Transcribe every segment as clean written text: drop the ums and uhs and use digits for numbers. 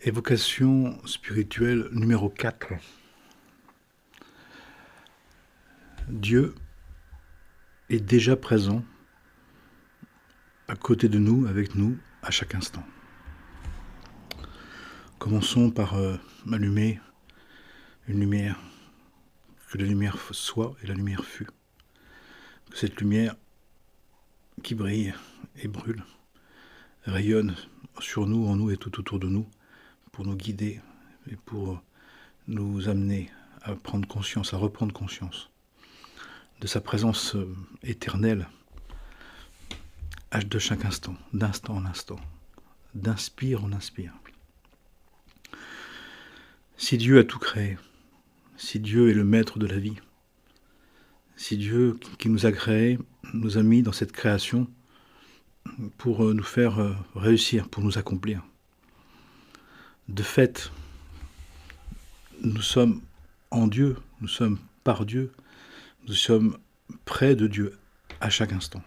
Évocation spirituelle numéro 4. Dieu est déjà présent à côté de nous, avec nous, à chaque instant. Commençons par allumer une lumière, que la lumière soit et la lumière fût. Que cette lumière qui brille et brûle rayonne sur nous, en nous et tout autour de nous, pour nous guider et pour nous amener à prendre conscience, à reprendre conscience de sa présence éternelle de chaque instant, d'instant en instant, d'inspire en inspire. Si Dieu a tout créé, si Dieu est le maître de la vie, si Dieu qui nous a créés, nous a mis dans cette création pour nous faire réussir, pour nous accomplir. De fait, nous sommes en Dieu, nous sommes par Dieu, nous sommes près de Dieu à chaque instant.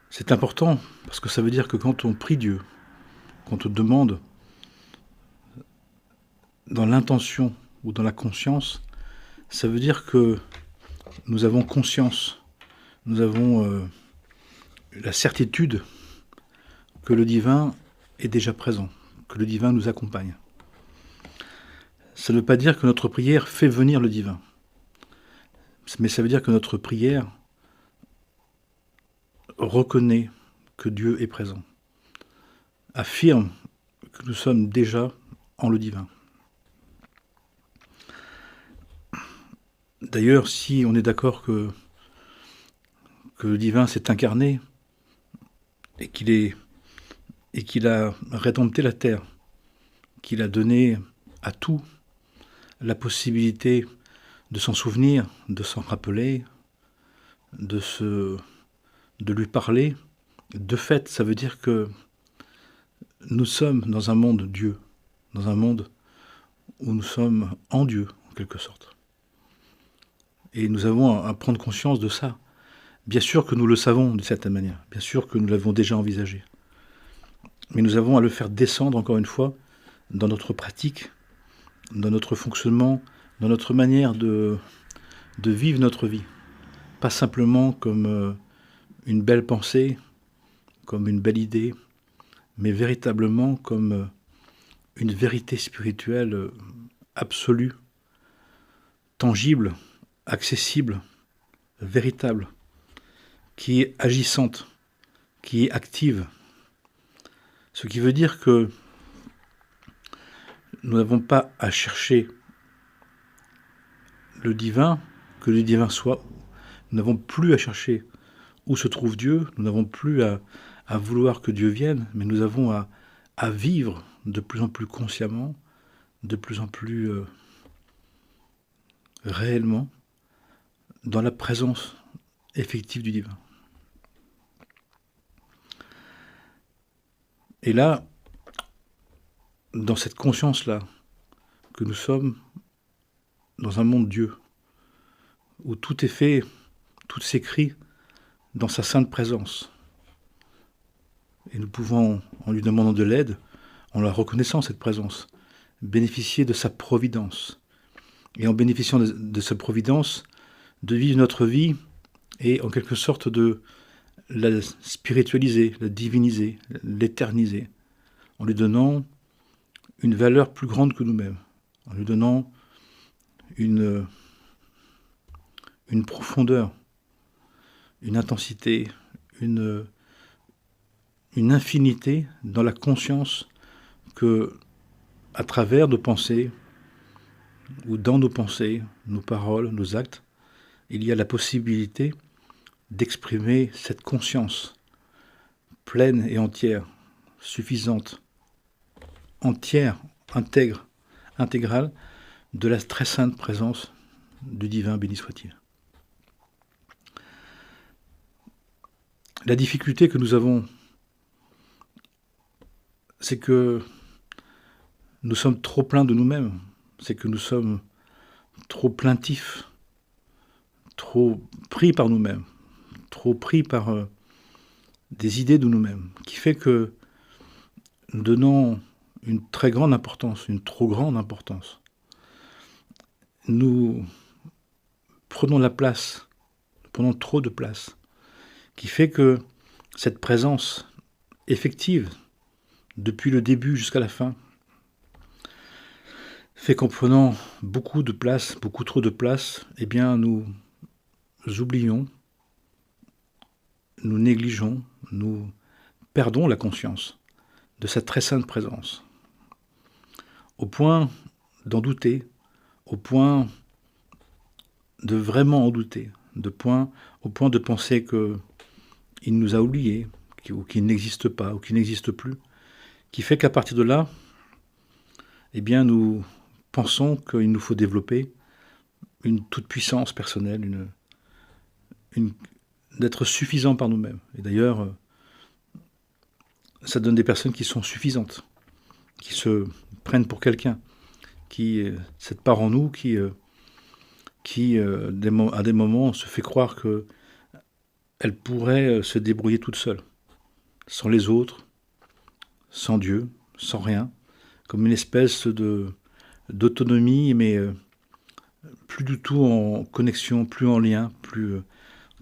C'est important parce que ça veut dire que quand on prie Dieu, quand on demande dans l'intention ou dans la conscience, ça veut dire que nous avons conscience, nous avons la certitude que le divin est déjà présent, que le divin nous accompagne. Ça ne veut pas dire que notre prière fait venir le divin, mais ça veut dire que notre prière reconnaît que Dieu est présent, affirme que nous sommes déjà en le divin. D'ailleurs, si on est d'accord que le divin s'est incarné et qu'il a rédempté la terre, qu'il a donné à tout la possibilité de s'en souvenir, de s'en rappeler, de lui parler, de fait, ça veut dire que nous sommes dans un monde Dieu, dans un monde où nous sommes en Dieu, en quelque sorte. Et nous avons à prendre conscience de ça. Bien sûr que nous le savons d'une certaine manière, bien sûr que nous l'avons déjà envisagé. Mais nous avons à le faire descendre, encore une fois, dans notre pratique, dans notre fonctionnement, dans notre manière de vivre notre vie. Pas simplement comme une belle pensée, comme une belle idée, mais véritablement comme une vérité spirituelle absolue, tangible, accessible, véritable, qui est agissante, qui est active. Ce qui veut dire que nous n'avons pas à chercher le divin, que le divin soit. Nous n'avons plus à chercher où se trouve Dieu, nous n'avons plus à vouloir que Dieu vienne, mais nous avons à vivre de plus en plus consciemment, de plus en plus réellement, dans la présence effective du divin. Et là, dans cette conscience-là, que nous sommes dans un monde Dieu, où tout est fait, tout s'écrit dans sa sainte présence. Et nous pouvons, en lui demandant de l'aide, en la reconnaissant cette présence, bénéficier de sa providence. Et en bénéficiant de sa providence, de vivre notre vie et en quelque sorte de la spiritualiser, la diviniser, l'éterniser, en lui donnant une valeur plus grande que nous-mêmes, en lui donnant une profondeur, une intensité, une infinité dans la conscience que, à travers nos pensées, ou dans nos pensées, nos paroles, nos actes, il y a la possibilité d'exprimer cette conscience pleine et entière, suffisante, entière, intègre, intégrale, de la très sainte présence du divin, béni soit-il. La difficulté que nous avons, c'est que nous sommes trop pleins de nous-mêmes, c'est que nous sommes trop plaintifs, trop pris par nous-mêmes, trop pris par des idées de nous-mêmes, qui fait que nous donnant une très grande importance, une trop grande importance. Nous prenons la place, nous prenons trop de place, qui fait que cette présence effective, depuis le début jusqu'à la fin, fait qu'en prenant beaucoup de place, beaucoup trop de place, eh bien nous oublions, nous négligeons, nous perdons la conscience de cette très sainte présence, au point d'en douter, au point de vraiment en douter, au point de penser qu'il nous a oubliés, ou qu'il n'existe pas, ou qu'il n'existe plus, qui fait qu'à partir de là, eh bien nous pensons qu'il nous faut développer une toute-puissance personnelle, d'être suffisant par nous-mêmes. Et d'ailleurs, ça donne des personnes qui sont suffisantes, qui se prennent pour quelqu'un, cette part en nous qui à des moments, se fait croire qu'elle pourrait se débrouiller toute seule, sans les autres, sans Dieu, sans rien, comme une espèce d'autonomie, mais plus du tout en connexion, plus en lien, plus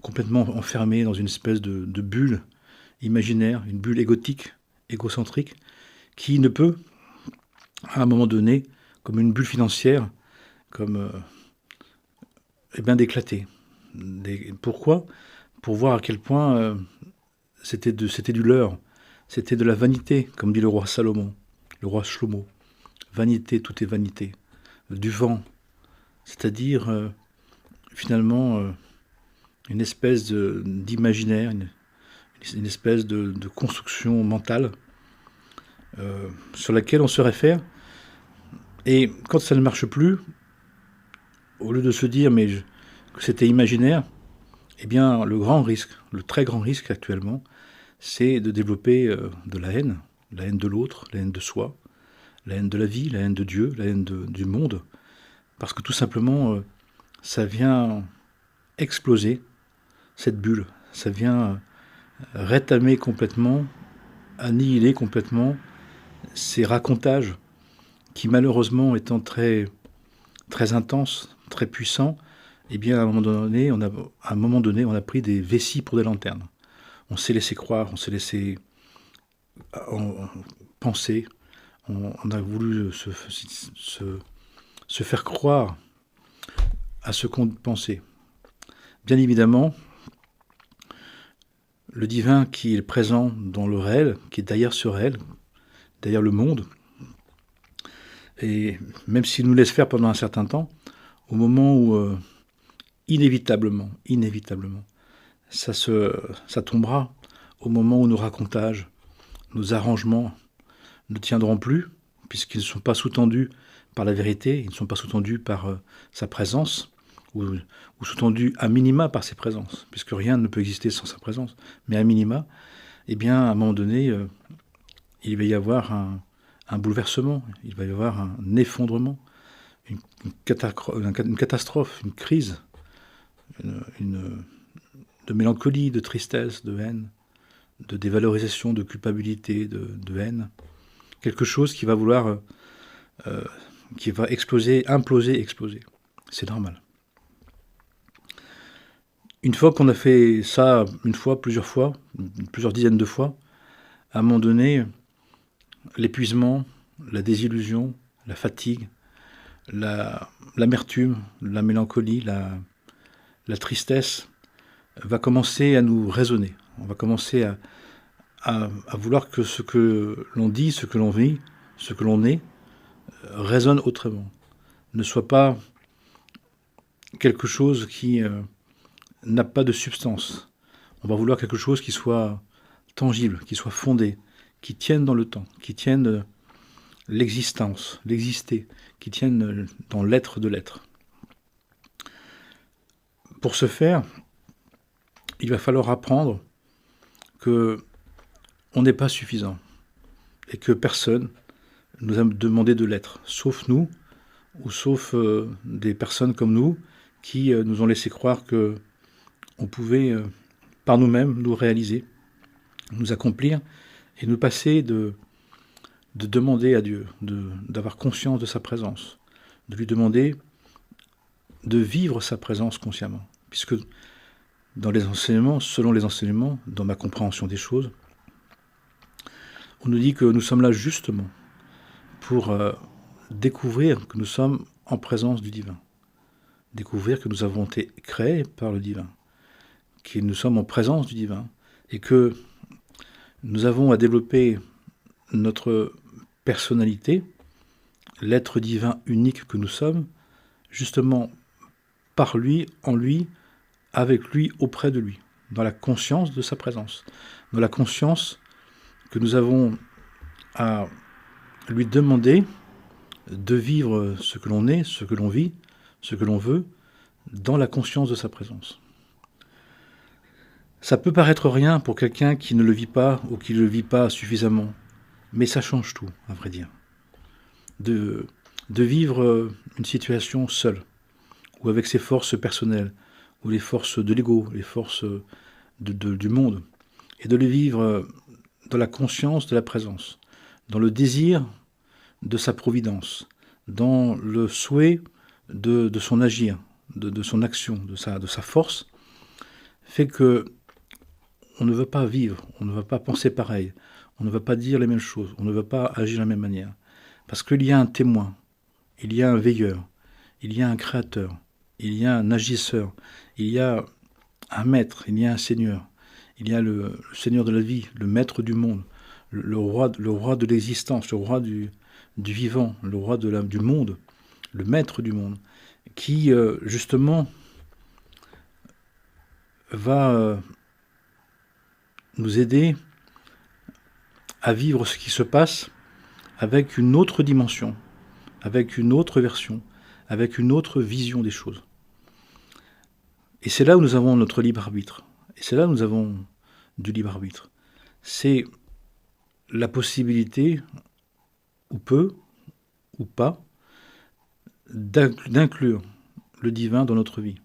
complètement enfermée dans une espèce de bulle imaginaire, une bulle égotique, égocentrique, qui ne peut, à un moment donné, comme une bulle financière, d'éclater. Pourquoi ? Pour voir à quel point c'était du leurre, c'était de la vanité, comme dit le roi Salomon, le roi Shlomo. Vanité, tout est vanité. Du vent, c'est-à-dire finalement une espèce d'imaginaire, une espèce de construction mentale sur laquelle on se réfère. Et quand ça ne marche plus, au lieu de se dire que c'était imaginaire, eh bien le très grand risque actuellement, c'est de développer de la haine de l'autre, la haine de soi, la haine de la vie, la haine de Dieu, la haine du monde, parce que tout simplement, ça vient exploser cette bulle, ça vient rétamer complètement, annihiler complètement ces racontages qui, malheureusement, étant très, très intenses, très puissants, eh bien, à un moment donné, on a pris des vessies pour des lanternes. On s'est laissé croire, on s'est laissé penser, on a voulu se faire croire à ce qu'on pensait. Bien évidemment, le divin qui est présent dans le réel, qui est derrière ce réel, derrière le monde, et même s'il nous laisse faire pendant un certain temps, au moment où inévitablement, ça tombera, au moment où nos racontages, nos arrangements ne tiendront plus, puisqu'ils ne sont pas sous-tendus par la vérité, ils ne sont pas sous-tendus par sa présence, ou sous-tendus à minima par ses présences, puisque rien ne peut exister sans sa présence, mais à minima, eh bien, à un moment donné, il va y avoir un bouleversement, il va y avoir un effondrement, une catastrophe, une crise, de mélancolie, de tristesse, de haine, de dévalorisation, de culpabilité, de haine. Quelque chose qui va qui va exploser, imploser, exploser. C'est normal. Une fois qu'on a fait ça plusieurs dizaines de fois, à un moment donné, l'épuisement, la désillusion, la fatigue, l'amertume, la mélancolie, la tristesse va commencer à nous résonner. On va commencer à vouloir que ce que l'on dit, ce que l'on vit, ce que l'on est, résonne autrement. Ne soit pas quelque chose qui n'a pas de substance. On va vouloir quelque chose qui soit tangible, qui soit fondé, qui tienne dans le temps, qui tienne l'existence, l'exister, qui tienne dans l'être de l'être. Pour ce faire, il va falloir apprendre que on n'est pas suffisant et que personne nous a demandé de l'être, sauf nous, ou sauf des personnes comme nous qui nous ont laissé croire que on pouvait par nous-mêmes nous réaliser, nous accomplir et nous passer de de demander à Dieu, d'avoir conscience de sa présence, de lui demander de vivre sa présence consciemment. Puisque dans les enseignements, selon les enseignements, dans ma compréhension des choses, on nous dit que nous sommes là justement pour découvrir que nous sommes en présence du divin. Découvrir que nous avons été créés par le divin, que nous sommes en présence du divin, et que nous avons à développer notre personnalité, l'être divin unique que nous sommes, justement par lui, en lui, avec lui, auprès de lui, dans la conscience de sa présence, dans la conscience que nous avons à lui demander de vivre ce que l'on est, ce que l'on vit, ce que l'on veut, dans la conscience de sa présence. Ça peut paraître rien pour quelqu'un qui ne le vit pas ou qui ne le vit pas suffisamment, mais ça change tout, à vrai dire. De vivre une situation seule, ou avec ses forces personnelles, ou les forces de l'ego, les forces du monde, et de les vivre dans la conscience de la présence, dans le désir de sa providence, dans le souhait de son agir, de son action, de sa force, fait que on ne veut pas vivre, on ne veut pas penser pareil, on ne veut pas dire les mêmes choses, on ne veut pas agir de la même manière. Parce qu'il y a un témoin, il y a un veilleur, il y a un créateur, il y a un agisseur, il y a un maître, il y a un seigneur, il y a le seigneur de la vie, le maître du monde, le roi de l'existence, le roi du vivant, le roi du monde, le maître du monde, qui justement va nous aider à vivre ce qui se passe avec une autre dimension, avec une autre version, avec une autre vision des choses. Et c'est là où nous avons notre libre arbitre. Et c'est là où nous avons du libre arbitre. C'est la possibilité, ou peu, ou pas, d'inclure le divin dans notre vie,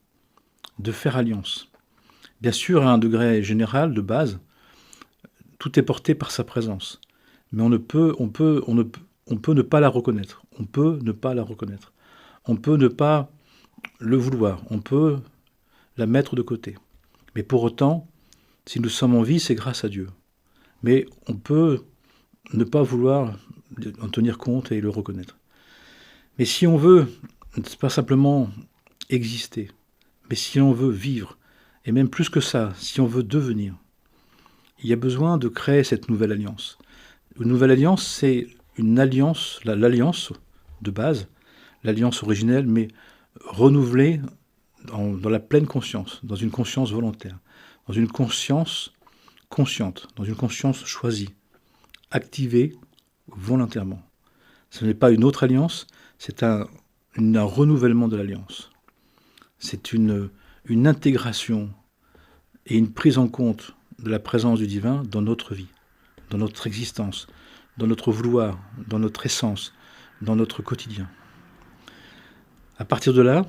de faire alliance. Bien sûr, à un degré général, de base, tout est porté par sa présence. Mais on peut ne pas la reconnaître. On peut ne pas la reconnaître. On peut ne pas le vouloir. On peut la mettre de côté. Mais pour autant, si nous sommes en vie, c'est grâce à Dieu. Mais on peut ne pas vouloir en tenir compte et le reconnaître. Mais si on veut, pas simplement exister, mais si on veut vivre, et même plus que ça, si on veut devenir, il y a besoin de créer cette nouvelle alliance. Une nouvelle alliance, c'est une alliance, l'alliance de base, l'alliance originelle, mais renouvelée dans la pleine conscience, dans une conscience volontaire, dans une conscience consciente, dans une conscience choisie, activée volontairement. Ce n'est pas une autre alliance, c'est un renouvellement de l'alliance. C'est une intégration et une prise en compte de la présence du divin dans notre vie, dans notre existence, dans notre vouloir, dans notre essence, dans notre quotidien. À partir de là,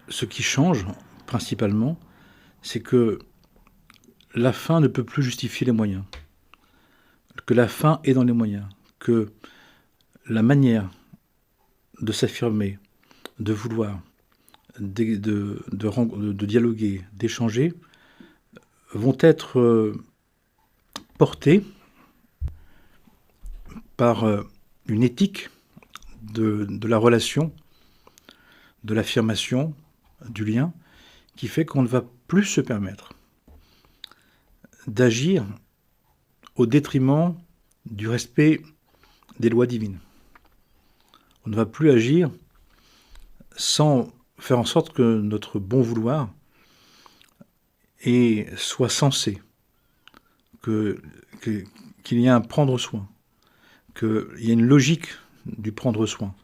ce qui change principalement, c'est que la fin ne peut plus justifier les moyens, que la fin est dans les moyens, que la manière de s'affirmer, de vouloir, de dialoguer, d'échanger, vont être portées par une éthique de la relation, de l'affirmation, du lien, qui fait qu'on ne va plus se permettre d'agir au détriment du respect des lois divines. On ne va plus agir sans faire en sorte que notre bon vouloir soit sensé, qu'il y ait un prendre soin, qu'il y ait une logique du prendre soin,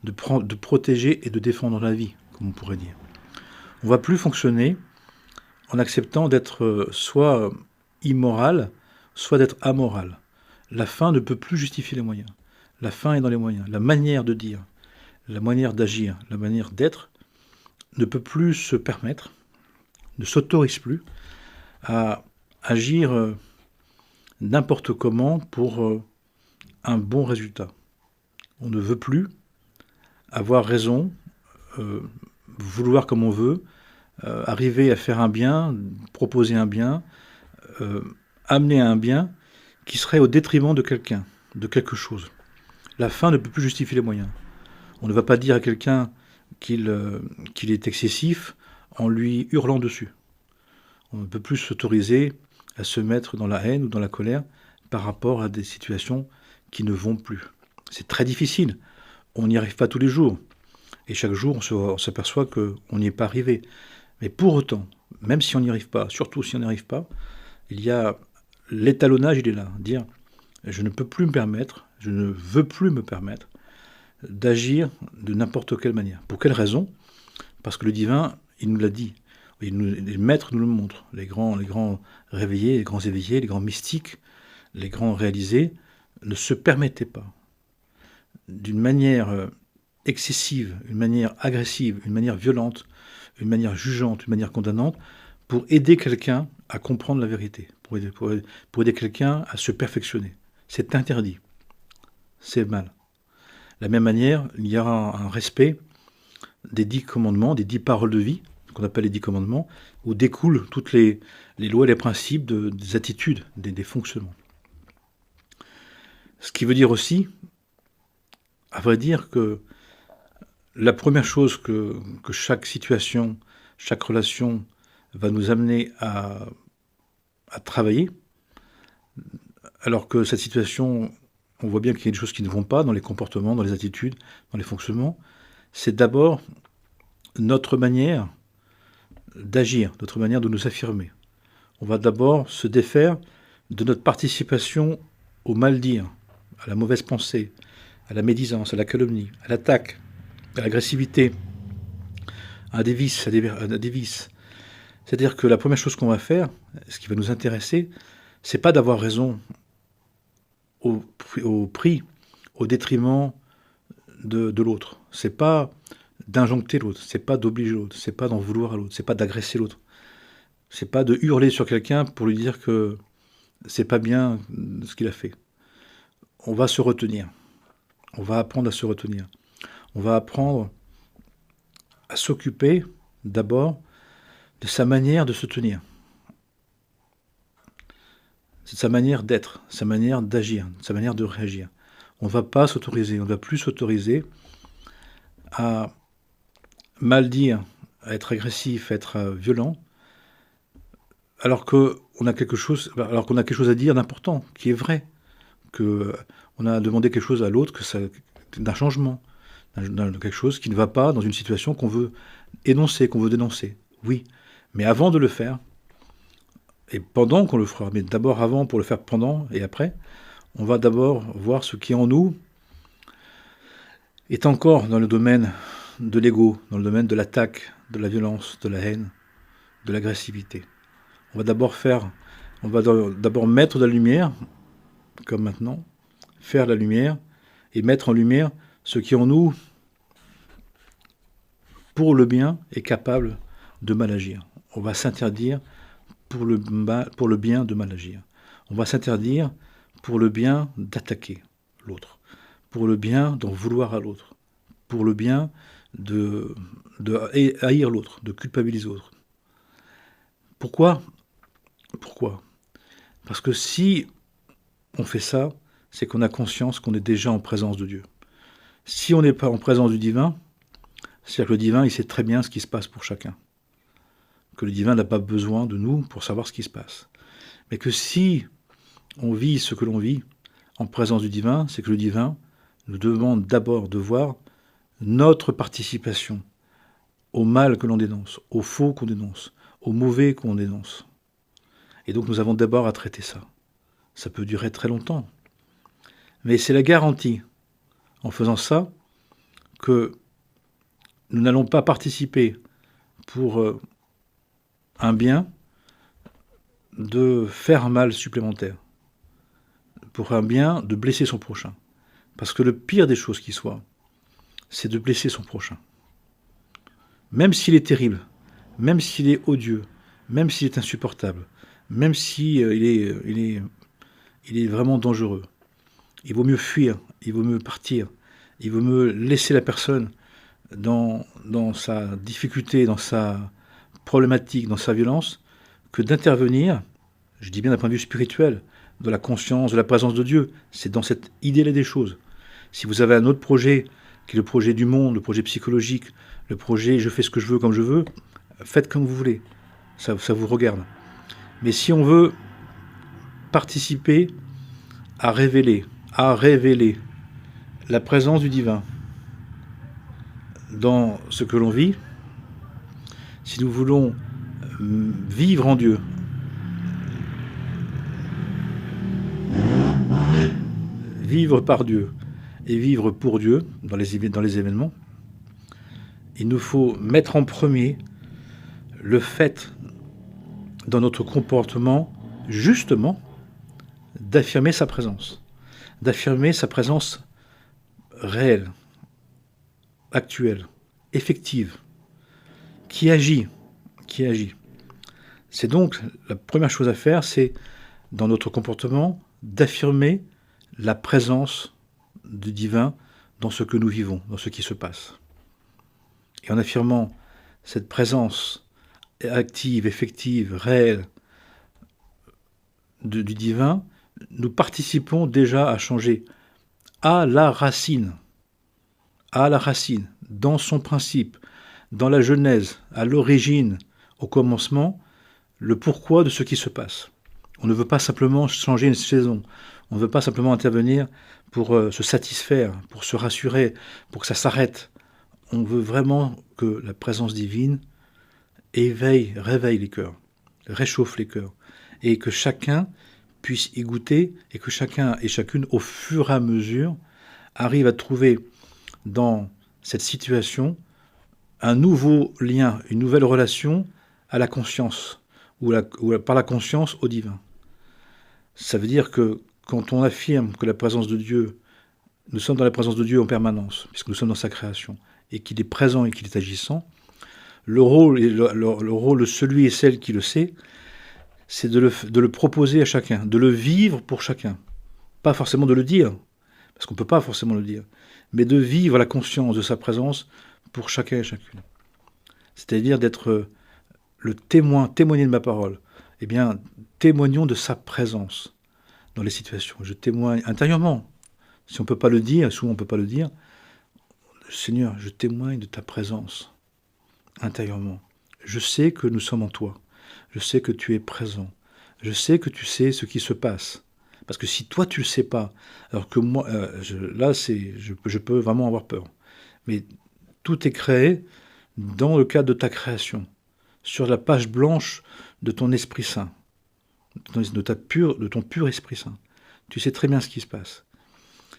de protéger et de défendre la vie, comme on pourrait dire. On ne va plus fonctionner en acceptant d'être soit immoral, soit d'être amoral. La fin ne peut plus justifier les moyens. La fin est dans les moyens. La manière de dire, la manière d'agir, la manière d'être ne peut plus se permettre, ne s'autorise plus à agir n'importe comment pour un bon résultat. On ne veut plus avoir raison, vouloir comme on veut, arriver à faire un bien, proposer un bien, amener à un bien qui serait au détriment de quelqu'un, de quelque chose. La fin ne peut plus justifier les moyens. On ne va pas dire à quelqu'un qu'il est excessif en lui hurlant dessus. On ne peut plus s'autoriser à se mettre dans la haine ou dans la colère par rapport à des situations qui ne vont plus. C'est très difficile. On n'y arrive pas tous les jours. Et chaque jour, on s'aperçoit qu'on n'y est pas arrivé. Mais pour autant, même si on n'y arrive pas, surtout si on n'y arrive pas, il y a l'étalonnage, il est là. Dire, je ne peux plus me permettre, je ne veux plus me permettre d'agir de n'importe quelle manière. Pour quelle raison? Parce que le divin, il nous l'a dit. Les maîtres nous le montrent. Les grands réveillés, les grands éveillés, les grands mystiques, les grands réalisés ne se permettaient pas d'une manière excessive, une manière agressive, une manière violente, une manière jugeante, une manière condamnante, pour aider quelqu'un à comprendre la vérité, pour aider quelqu'un à se perfectionner. C'est interdit. C'est mal. De la même manière, il y aura un respect des 10 commandements, des 10 paroles de vie, qu'on appelle les 10 commandements, où découlent toutes les lois et les principes des attitudes, des fonctionnements. Ce qui veut dire aussi, à vrai dire, que la première chose que chaque situation, chaque relation va nous amener à travailler, alors que cette situation, on voit bien qu'il y a des choses qui ne vont pas dans les comportements, dans les attitudes, dans les fonctionnements, c'est d'abord notre manière d'agir, notre manière de nous affirmer. On va d'abord se défaire de notre participation au mal-dire, à la mauvaise pensée, à la médisance, à la calomnie, à l'attaque, à l'agressivité, à des vices, C'est-à-dire que la première chose qu'on va faire, ce qui va nous intéresser, c'est pas d'avoir raison au prix, au détriment de l'autre. C'est pas d'injoncter l'autre, c'est pas d'obliger l'autre, c'est pas d'en vouloir à l'autre, c'est pas d'agresser l'autre. C'est pas de hurler sur quelqu'un pour lui dire que c'est pas bien ce qu'il a fait. On va se retenir. On va apprendre à se retenir. On va apprendre à s'occuper d'abord de sa manière de se tenir. C'est sa manière d'être, sa manière d'agir, sa manière de réagir. On ne va pas s'autoriser, on ne va plus s'autoriser à mal dire, à être agressif, à être violent, alors qu'on a quelque chose à dire d'important, qui est vrai, qu'on a demandé quelque chose à l'autre, d'un changement, de quelque chose qui ne va pas dans une situation qu'on veut énoncer, qu'on veut dénoncer. Oui, mais avant de le faire, et pendant qu'on le fera, mais d'abord avant pour le faire pendant et après, on va d'abord voir ce qui en nous est encore dans le domaine de l'ego, dans le domaine de l'attaque, de la violence, de la haine, de l'agressivité. On va d'abord mettre de la lumière, comme maintenant, faire la lumière et mettre en lumière ce qui en nous, pour le bien, est capable de mal agir. On va s'interdire pour le bien de mal agir. On va s'interdire pour le bien d'attaquer l'autre, pour le bien d'en vouloir à l'autre, pour le bien de haïr l'autre, de culpabiliser l'autre. Pourquoi ? Parce que si on fait ça, c'est qu'on a conscience qu'on est déjà en présence de Dieu. Si on n'est pas en présence du divin, c'est-à-dire que le divin, il sait très bien ce qui se passe pour chacun. Que le divin n'a pas besoin de nous pour savoir ce qui se passe. Mais que si on vit ce que l'on vit en présence du divin, c'est que le divin nous demande d'abord de voir notre participation au mal que l'on dénonce, au faux qu'on dénonce, au mauvais qu'on dénonce. Et donc nous avons d'abord à traiter ça. Ça peut durer très longtemps. Mais c'est la garantie, en faisant ça, que nous n'allons pas participer pour un bien de faire un mal supplémentaire, pour un bien de blesser son prochain. Parce que le pire des choses qui soit, c'est de blesser son prochain. Même s'il est terrible, même s'il est odieux, même s'il est insupportable, même s'il est il est vraiment dangereux. Il vaut mieux fuir, il vaut mieux partir, il vaut mieux laisser la personne dans sa difficulté, dans sa problématique, dans sa violence, que d'intervenir, je dis bien d'un point de vue spirituel, de la conscience, de la présence de Dieu. C'est dans cette idée-là des choses. Si vous avez un autre projet, qui est le projet du monde, le projet psychologique, le projet je fais ce que je veux comme je veux, faites comme vous voulez. Ça vous regarde. Mais si on veut participer à révéler la présence du divin dans ce que l'on vit, si nous voulons vivre en Dieu, vivre par Dieu et vivre pour Dieu dans les événements, il nous faut mettre en premier le fait dans notre comportement, justement, d'affirmer sa présence réelle, actuelle, effective, qui agit. C'est donc la première chose à faire, c'est dans notre comportement d'affirmer la présence du divin dans ce que nous vivons, dans ce qui se passe. Et en affirmant cette présence active, effective, réelle du divin, nous participons déjà à changer à la racine, dans son principe, dans la genèse, à l'origine, au commencement, le pourquoi de ce qui se passe. On ne veut pas simplement changer une saison, on ne veut pas simplement intervenir pour se satisfaire, pour se rassurer, pour que ça s'arrête. On veut vraiment que la présence divine réveille les cœurs, réchauffe les cœurs, et que chacun puisse y goûter, et que chacun et chacune, au fur et à mesure, arrive à trouver dans cette situation un nouveau lien, une nouvelle relation à la conscience, ou par la conscience au divin. Ça veut dire que quand on affirme que la présence de Dieu, nous sommes dans la présence de Dieu en permanence, puisque nous sommes dans sa création, et qu'il est présent et qu'il est agissant, le rôle de celui et celle qui le sait, c'est de le proposer à chacun, de le vivre pour chacun. Pas forcément de le dire, parce qu'on ne peut pas forcément le dire, mais de vivre la conscience de sa présence pour chacun et chacune. C'est-à-dire d'être le témoigner de ma parole. Eh bien, témoignons de sa présence dans les situations. Je témoigne intérieurement. Si on ne peut pas le dire, souvent on ne peut pas le dire, Seigneur, je témoigne de ta présence intérieurement. Je sais que nous sommes en toi. Je sais que tu es présent. Je sais que tu sais ce qui se passe. Parce que si toi tu ne le sais pas, alors que moi, je peux vraiment avoir peur. Mais tout est créé dans le cadre de ta création, sur la page blanche de ton Esprit Saint, de ton pur Esprit Saint. Tu sais très bien ce qui se passe.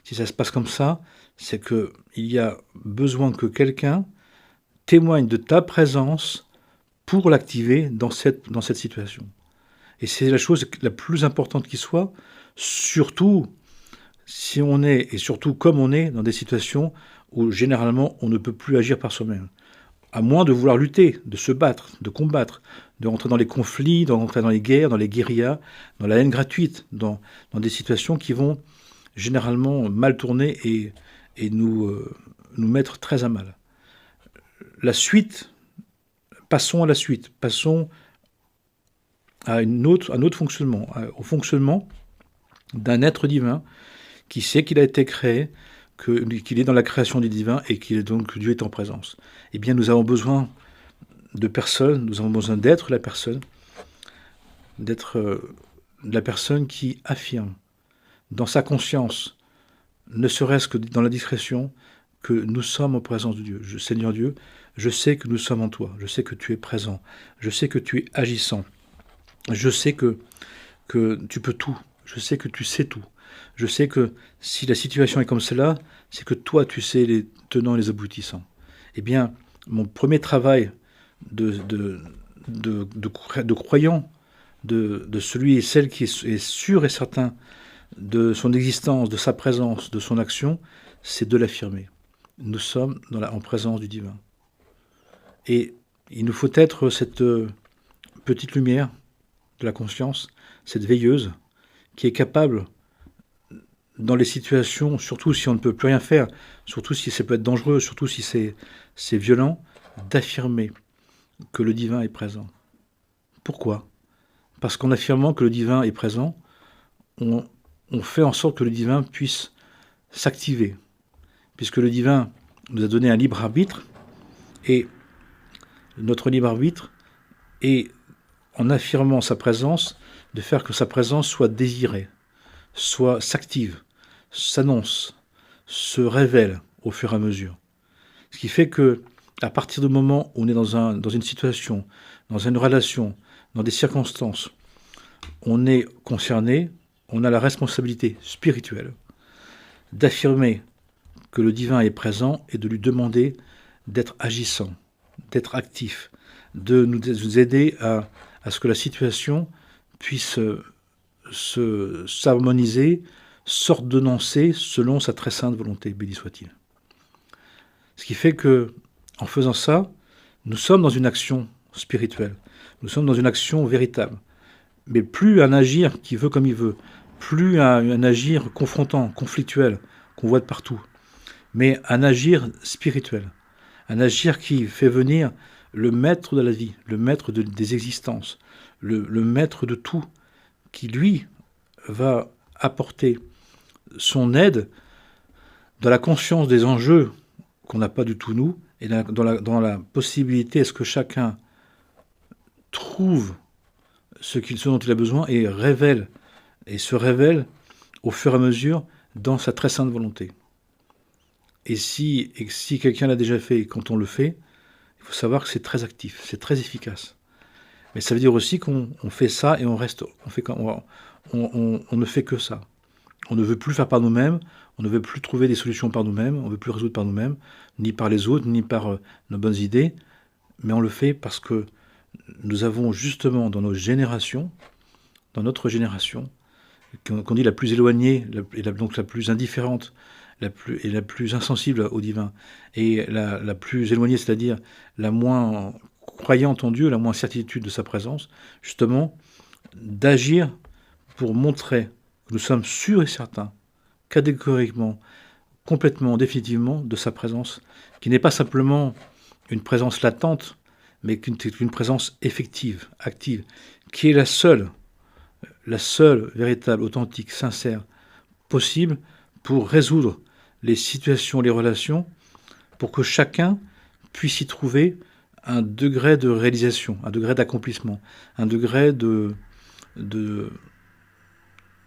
Si ça se passe comme ça, c'est qu'il y a besoin que quelqu'un témoigne de ta présence pour l'activer dans cette situation. Et c'est la chose la plus importante qui soit, surtout si on est, et surtout comme on est, dans des situations où généralement on ne peut plus agir par soi-même. À moins de vouloir lutter, de se battre, de combattre, de rentrer dans les conflits, de rentrer dans les guerres, dans les guérillas, dans la haine gratuite, dans des situations qui vont généralement mal tourner et nous mettre très à mal. La suite, passons à la suite, passons à un autre fonctionnement, au fonctionnement d'un être divin qui sait qu'il a été créé, qu'il est dans la création du divin et que Dieu est en présence. Eh bien, nous avons besoin de personnes, nous avons besoin d'être la personne, la personne qui affirme dans sa conscience, ne serait-ce que dans la discrétion, que nous sommes en présence de Dieu. Seigneur Dieu, je sais que nous sommes en toi, je sais que tu es présent, je sais que tu es agissant, je sais que tu peux tout, je sais que tu sais tout. Je sais que si la situation est comme cela, c'est que toi, tu sais les tenants et les aboutissants. Eh bien, mon premier travail de croyant, de celui et celle qui est sûr et certain de son existence, de sa présence, de son action, c'est de l'affirmer. Nous sommes en présence du divin. Et il nous faut être cette petite lumière de la conscience, cette veilleuse, qui est capable dans les situations, surtout si on ne peut plus rien faire, surtout si ça peut être dangereux, surtout si c'est violent, d'affirmer que le divin est présent. Pourquoi? Parce qu'en affirmant que le divin est présent, on fait en sorte que le divin puisse s'activer, puisque le divin nous a donné un libre arbitre, et notre libre arbitre est, en affirmant sa présence, de faire que sa présence soit désirée, s'active, s'annonce, se révèle au fur et à mesure. Ce qui fait que, à partir du moment où on est dans une situation, dans une relation, dans des circonstances, on est concerné, on a la responsabilité spirituelle d'affirmer que le divin est présent et de lui demander d'être agissant, d'être actif, de nous aider à ce que la situation puisse s'harmoniser, s'ordonnancer selon sa très sainte volonté, béni soit-il. Ce qui fait que, en faisant ça, nous sommes dans une action spirituelle, nous sommes dans une action véritable, mais plus un agir qui veut comme il veut, plus un agir confrontant, conflictuel, qu'on voit de partout, mais un agir spirituel, un agir qui fait venir le maître de la vie, le maître des existences, le maître de tout, qui lui va apporter son aide dans la conscience des enjeux qu'on n'a pas du tout nous, et dans la possibilité est-ce que chacun trouve ce dont il a besoin et se révèle au fur et à mesure dans sa très sainte volonté. Et si quelqu'un l'a déjà fait, et quand on le fait, il faut savoir que c'est très actif, c'est très efficace. Mais ça veut dire aussi qu'on fait ça et on ne fait que ça. On ne veut plus faire par nous-mêmes, on ne veut plus trouver des solutions par nous-mêmes, on ne veut plus résoudre par nous-mêmes, ni par les autres, ni par nos bonnes idées, mais on le fait parce que nous avons justement dans notre génération, qu'on dit la plus éloignée, donc la plus indifférente, la plus insensible au divin, et la plus éloignée, c'est-à-dire la moins croyante en Dieu, la moins certitude de sa présence, justement, d'agir pour montrer que nous sommes sûrs et certains, catégoriquement, complètement, définitivement, de sa présence, qui n'est pas simplement une présence latente, mais une présence effective, active, qui est la seule véritable, authentique, sincère, possible pour résoudre les situations, les relations, pour que chacun puisse y trouver un degré de réalisation, un degré d'accomplissement, un degré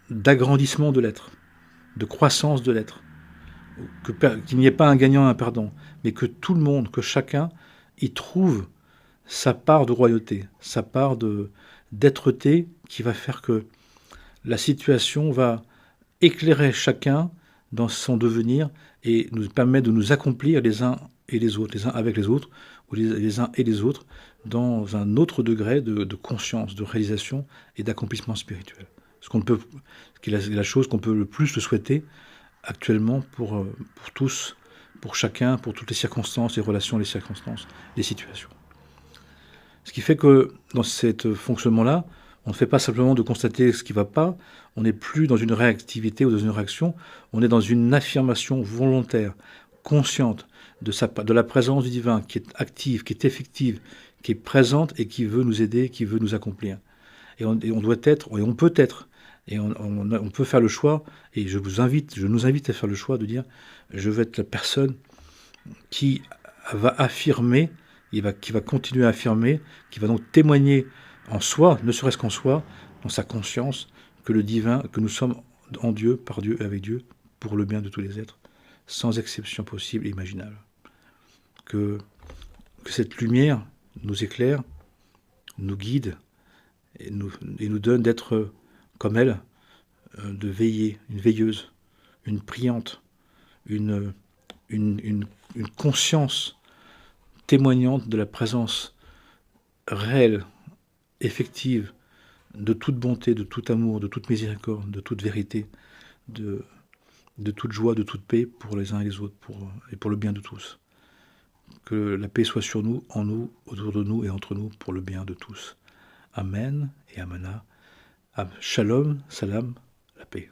d'agrandissement de l'être, de croissance de l'être. Qu'il n'y ait pas un gagnant et un perdant, mais que tout le monde, que chacun y trouve sa part de royauté, sa part d'être-té qui va faire que la situation va éclairer chacun dans son devenir et nous permet de nous accomplir les uns et les autres, les uns avec les autres, ou les uns et les autres, dans un autre degré de conscience, de réalisation et d'accomplissement spirituel. Ce qui est la chose qu'on peut le plus le souhaiter actuellement pour tous, pour chacun, pour toutes les circonstances, les relations, les circonstances, les situations. Ce qui fait que dans ce fonctionnement-là, on ne fait pas simplement de constater ce qui ne va pas, on n'est plus dans une réactivité ou dans une réaction, on est dans une affirmation volontaire, consciente de la présence du divin, qui est active, qui est effective, qui est présente et qui veut nous aider, qui veut nous accomplir. Et on doit être, et on peut être, et on peut faire le choix, et je nous invite à faire le choix de dire, je veux être la personne qui va affirmer, qui va continuer à affirmer, qui va donc témoigner en soi, ne serait-ce qu'en soi, dans sa conscience, que le divin, que nous sommes en Dieu, par Dieu et avec Dieu, pour le bien de tous les êtres, sans exception possible et imaginable. Que cette lumière nous éclaire, nous guide, et nous donne d'être comme elle, de veiller, une veilleuse, une priante, une conscience témoignante de la présence réelle, effective, de toute bonté, de tout amour, de toute miséricorde, de toute vérité, de toute joie, de toute paix pour les uns et les autres, et pour le bien de tous. Que la paix soit sur nous, en nous, autour de nous et entre nous, pour le bien de tous. Amen et Amana. Shalom, salam, la paix.